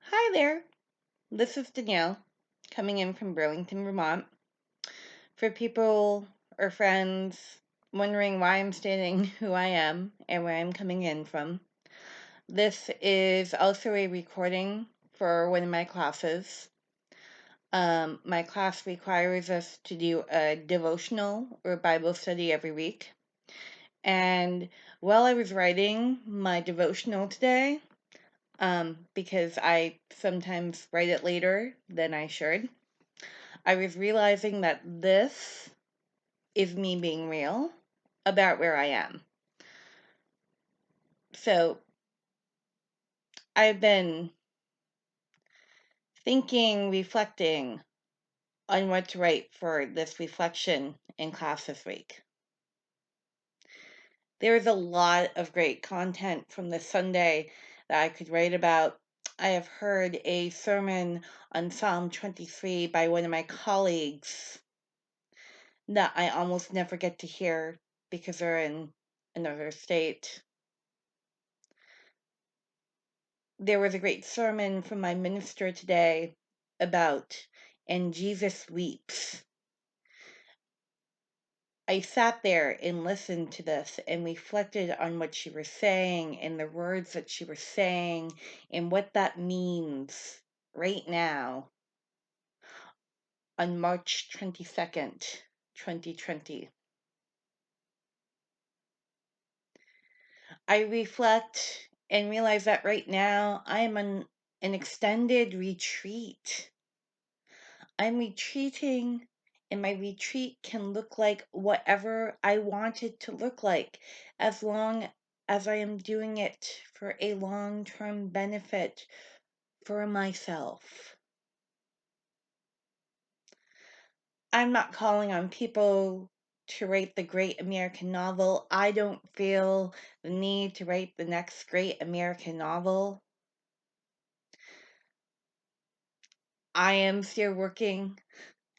Hi there, this is Danielle coming in from Burlington, Vermont. For people or friends wondering why I'm stating who I am and where I'm coming in from, this is also a recording for one of my classes. My class requires us to do a devotional or Bible study every week. And while I was writing my devotional today, because I sometimes write it later than I should, I was realizing that this is me being real about where I am. So I've been thinking, reflecting on what to write for this reflection in class this week. There's a lot of great content from this Sunday that I could write about. I have heard a sermon on Psalm 23 by one of my colleagues that I almost never get to hear because they're in another state. There was a great sermon from my minister today about "And Jesus Weeps." I sat there and listened to this and reflected on what she was saying and the words that she was saying and what that means right now on March 22nd, 2020. I reflect and realize that right now I am on an extended retreat. I'm retreating, and my retreat can look like whatever I want it to look like, as long as I am doing it for a long term benefit for myself. I'm not calling on people to write the great American novel. I don't feel the need to write the next great American novel. I am still working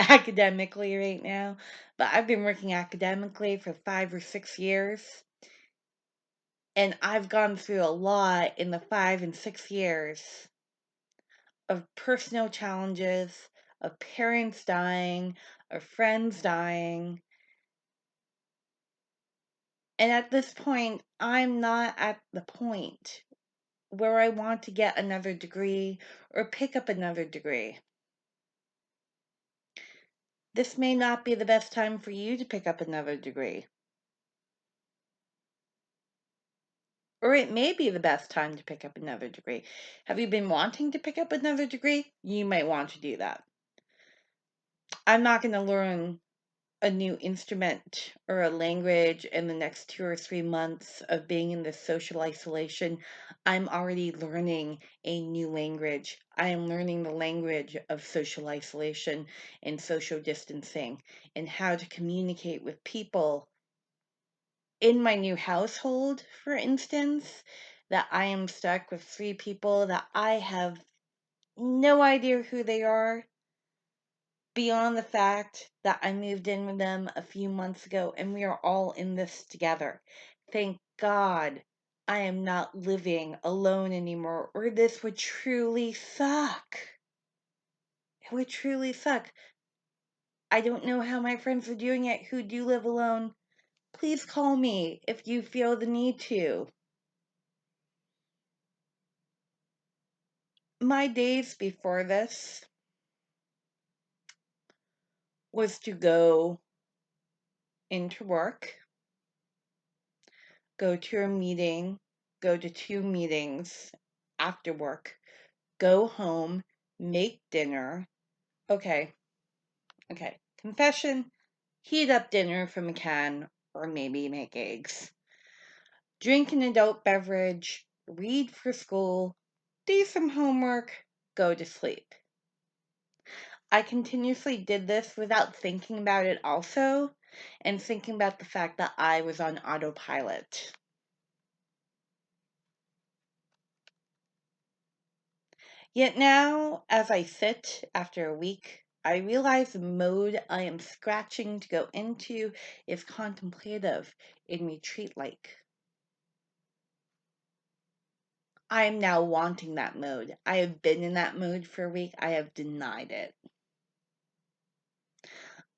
academically right now, but I've been working academically for 5 or 6 years. And I've gone through a lot in the 5 and 6 years of personal challenges, of parents dying, of friends dying. And at this point, I'm not at the point where I want to get another degree or pick up another degree. This may not be the best time for you to pick up another degree. Or it may be the best time to pick up another degree. Have you been wanting to pick up another degree? You might want to do that. I'm not going to learn a new instrument or a language in the next 2 or 3 months of being in this social isolation. I'm already learning a new language. I am learning the language of social isolation and social distancing and how to communicate with people in my new household, for instance, that I am stuck with 3 people that I have no idea who they are, beyond the fact that I moved in with them a few months ago and we are all in this together. Thank God I am not living alone anymore, or this would truly suck. It would truly suck. I don't know how my friends are doing it who do live alone. Please call me if you feel the need to. My days before this was to go into work, go to a meeting, go to 2 meetings after work, go home, make dinner. Okay, okay. Confession, heat up dinner from a can or maybe make eggs. Drink an adult beverage, read for school, do some homework, go to sleep. I continuously did this without thinking about it also, and thinking about the fact that I was on autopilot. Yet now, as I sit after a week, I realize the mode I am scratching to go into is contemplative and retreat like. I am now wanting that mode. I have been in that mode for a week. I have denied it.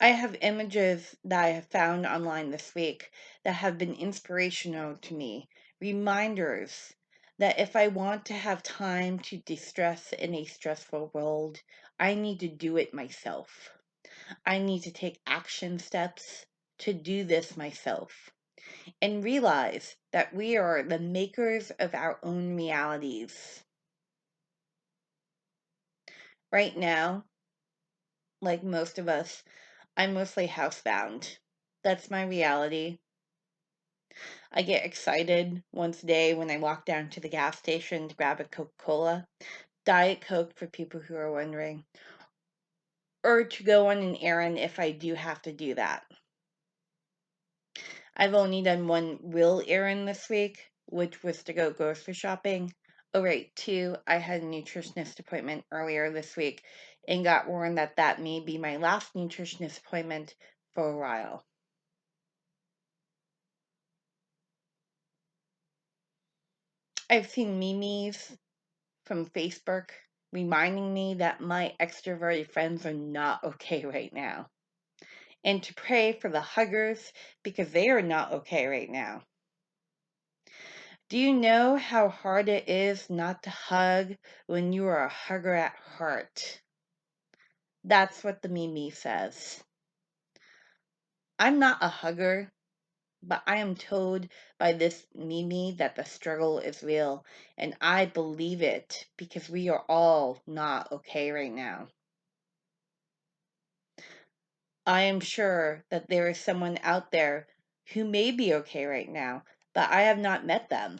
I have images that I have found online this week that have been inspirational to me, reminders that if I want to have time to distress in a stressful world, I need to do it myself. I need to take action steps to do this myself and realize that we are the makers of our own realities. Right now, like most of us, I'm mostly housebound. That's my reality. I get excited once a day when I walk down to the gas station to grab a Coca-Cola, Diet Coke for people who are wondering, or to go on an errand if I do have to do that. I've only done one real errand this week, which was to go grocery shopping. Oh, right, two, I had a nutritionist appointment earlier this week and got warned that that may be my last nutritionist appointment for a while. I've seen memes from Facebook reminding me that my extroverted friends are not okay right now, and to pray for the huggers because they are not okay right now. Do you know how hard it is not to hug when you are a hugger at heart? That's what the meme says. I'm not a hugger, but I am told by this meme that the struggle is real, and I believe it because we are all not okay right now. I am sure that there is someone out there who may be okay right now, but I have not met them.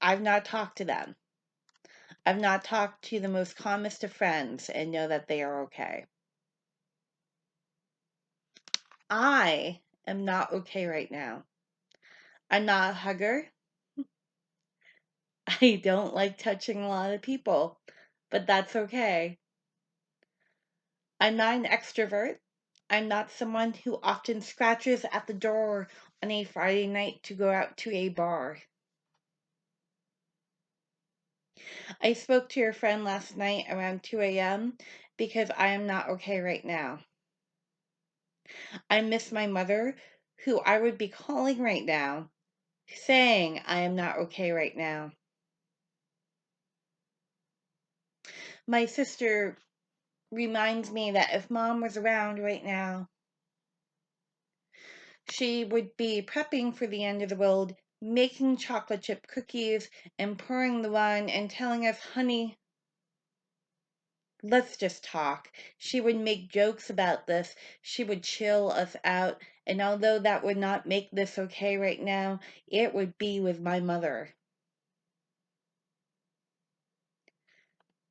I've not talked to them. I've not talked to the most calmest of friends and know that they are okay. I am not okay right now. I'm not a hugger. I don't like touching a lot of people, but that's okay. I'm not an extrovert. I'm not someone who often scratches at the door on a Friday night to go out to a bar. I spoke to your friend last night around 2 a.m. because I am not okay right now. I miss my mother, who I would be calling right now, saying I am not okay right now. My sister reminds me that if mom was around right now, she would be prepping for the end of the world, making chocolate chip cookies and pouring the wine and telling us, honey, let's just talk. She would make jokes about this. She would chill us out. And although that would not make this okay right now, it would be with my mother.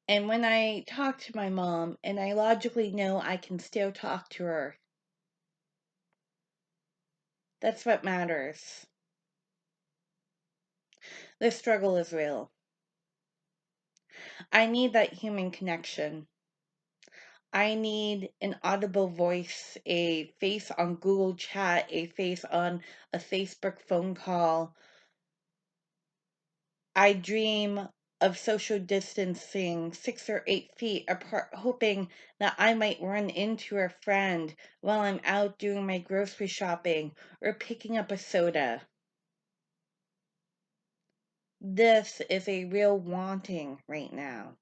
And when I talk to my mom, and I logically know I can still talk to her, that's what matters. The struggle is real. I need that human connection. I need an audible voice, a face on Google Chat, a face on a Facebook phone call. I dream of social distancing 6 or 8 feet apart, hoping that I might run into a friend while I'm out doing my grocery shopping or picking up a soda. This is a real wanting right now.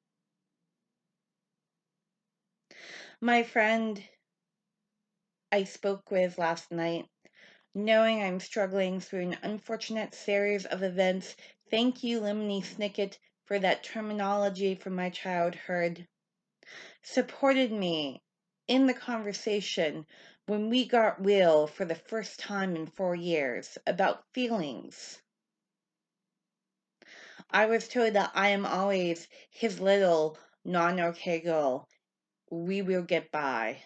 My friend I spoke with last night, knowing I'm struggling through an unfortunate series of events, thank you, Lemony Snicket, for that terminology from my childhood, supported me in the conversation when we got real for the first time in 4 years about feelings. I was told that I am always his little non okay girl. We will get by.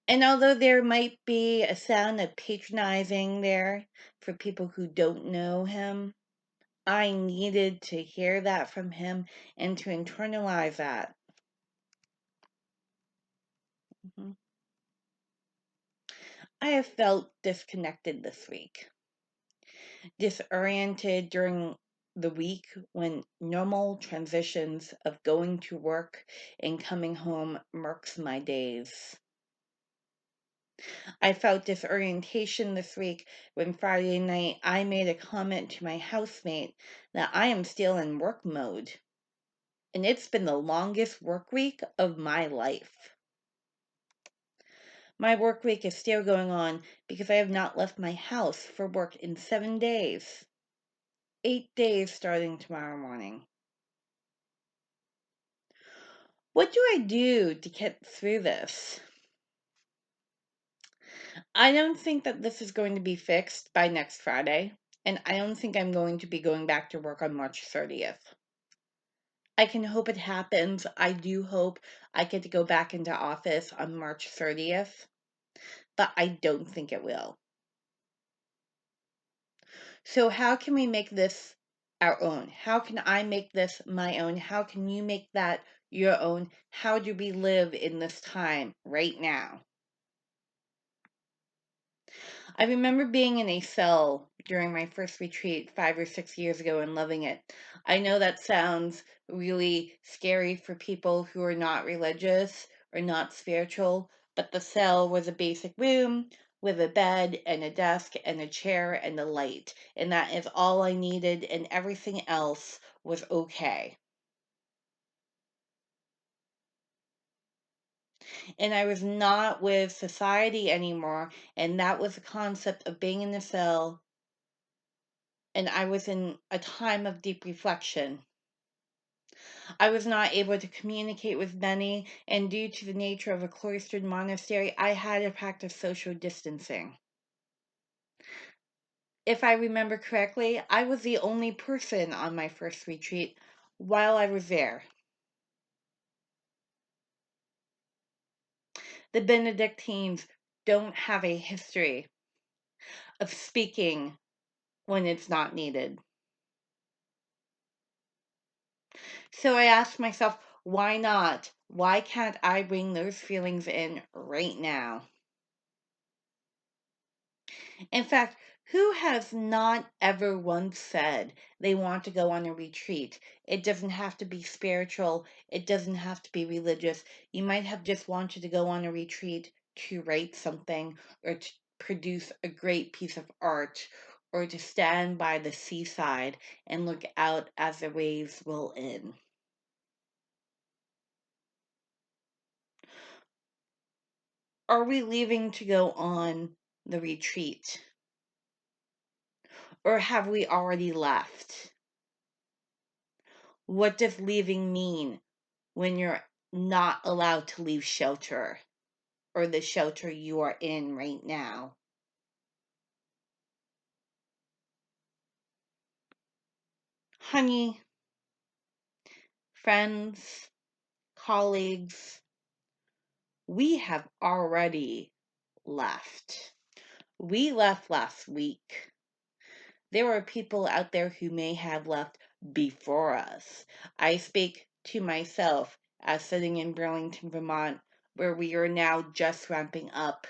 And although there might be a sound of patronizing there for people who don't know him, I needed to hear that from him and to internalize that. Mhm. I have felt disconnected this week, disoriented during the week when normal transitions of going to work and coming home murks my days. I felt disorientation this week when Friday night I made a comment to my housemate that I am still in work mode, and it's been the longest work week of my life. My work week is still going on because I have not left my house for work in 7 days. 8 days starting tomorrow morning. What do I do to get through this? I don't think that this is going to be fixed by next Friday, and I don't think I'm going to be going back to work on March 30th. I can hope it happens. I do hope I get to go back into office on March 30th, but I don't think it will. So, how can we make this our own? How can I make this my own? How can you make that your own? How do we live in this time right now? I remember being in a cell during my first retreat 5 or 6 years ago and loving it. I know that sounds really scary for people who are not religious or not spiritual, but the cell was a basic room with a bed and a desk and a chair and a light, and that is all I needed, and everything else was okay. And I was not with society anymore, and that was the concept of being in the cell, and I was in a time of deep reflection. I was not able to communicate with many, and due to the nature of a cloistered monastery, I had to practice social distancing. If I remember correctly, I was the only person on my first retreat while I was there. The Benedictines don't have a history of speaking when it's not needed. So I asked myself, why not? Why can't I bring those feelings in right now? In fact, who has not ever once said they want to go on a retreat? It doesn't have to be spiritual, it doesn't have to be religious. You might have just wanted to go on a retreat to write something or to produce a great piece of art or to stand by the seaside and look out as the waves roll in. Are we leaving to go on the retreat? Or have we already left? What does leaving mean when you're not allowed to leave shelter or the shelter you are in right now? Honey, friends, colleagues, we have already left. We left last week. There are people out there who may have left before us. I speak to myself as sitting in Burlington, Vermont, where we are now just ramping up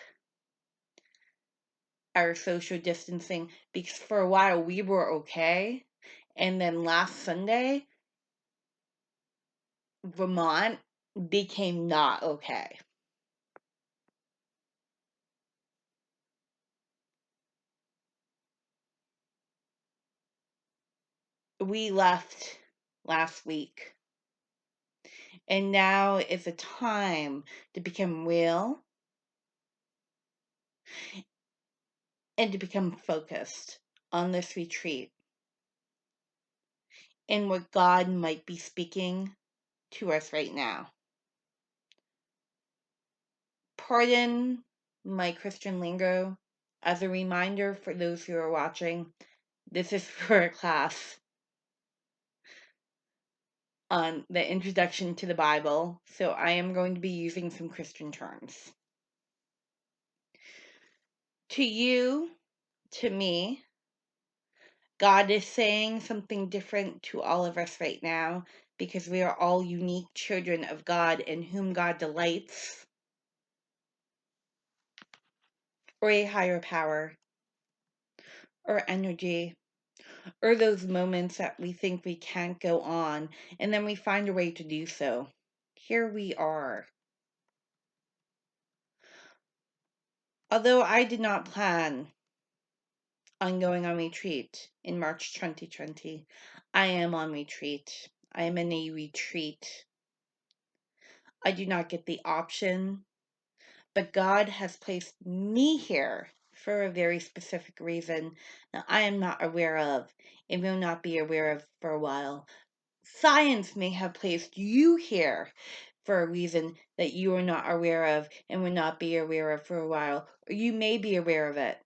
our social distancing because for a while we were okay. And then last Sunday, Vermont became not okay. We left last week. And now is a time to become real and to become focused on this retreat and what God might be speaking to us right now. Pardon my Christian lingo. As a reminder for those who are watching, this is for a class on the introduction to the Bible, so I am going to be using some Christian terms. To you, to me, God is saying something different to all of us right now because we are all unique children of God in whom God delights, or a higher power, or energy, or those moments that we think we can't go on, and then we find a way to do so. Here we are. Although I did not plan on going on retreat in March 2020, I am on retreat. I am in a retreat. I do not get the option, but God has placed me here for a very specific reason that I am not aware of and will not be aware of for a while. Science may have placed you here for a reason that you are not aware of and will not be aware of for a while, or you may be aware of it.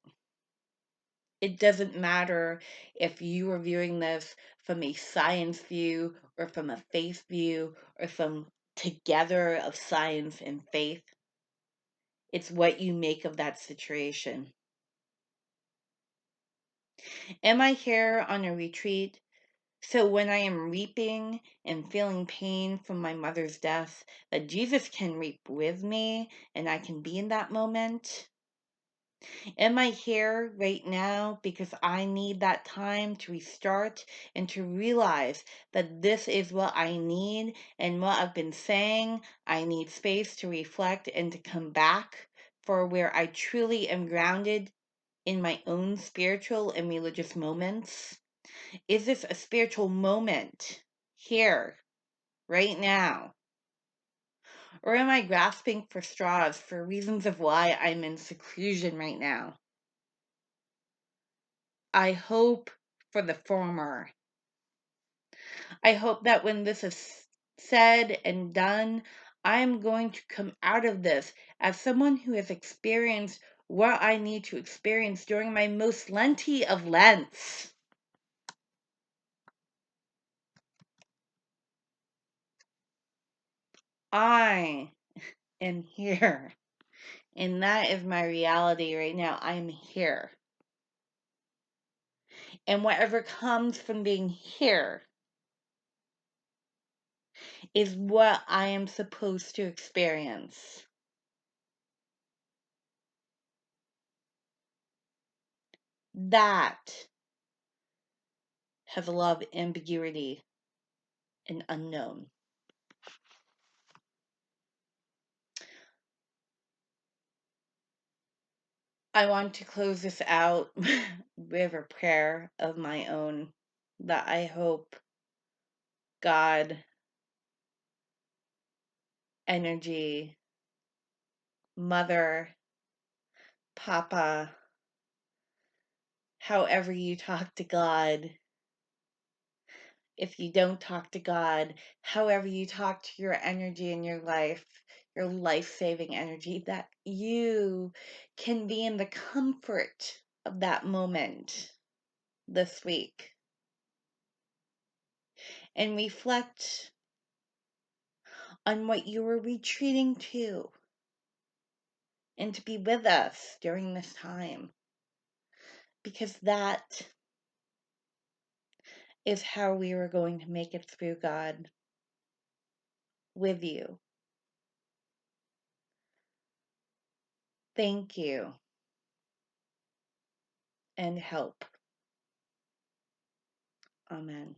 It doesn't matter if you are viewing this from a science view or from a faith view or from together of science and faith. It's what you make of that situation. Am I here on a retreat? So when I am reaping and feeling pain from my mother's death, that Jesus can reap with me and I can be in that moment? Am I here right now because I need that time to restart and to realize that this is what I need and what I've been saying? I need space to reflect and to come back for where I truly am grounded in my own spiritual and religious moments. Is this a spiritual moment here, right now? Or am I grasping for straws for reasons of why I'm in seclusion right now? I hope for the former. I hope that when this is said and done, I'm going to come out of this as someone who has experienced what I need to experience during my most Lenty of Lents. I am here. And that is my reality right now. I'm here. And whatever comes from being here is what I am supposed to experience. That has a lot of ambiguity and unknown. I want to close this out with a prayer of my own that I hope God, energy, mother, papa, however you talk to God, if you don't talk to God, however you talk to your energy in your life saving energy, that you can be in the comfort of that moment this week and reflect on what you were retreating to and to be with us during this time. Because that is how we were going to make it through, God, with you. Thank you and help. Amen.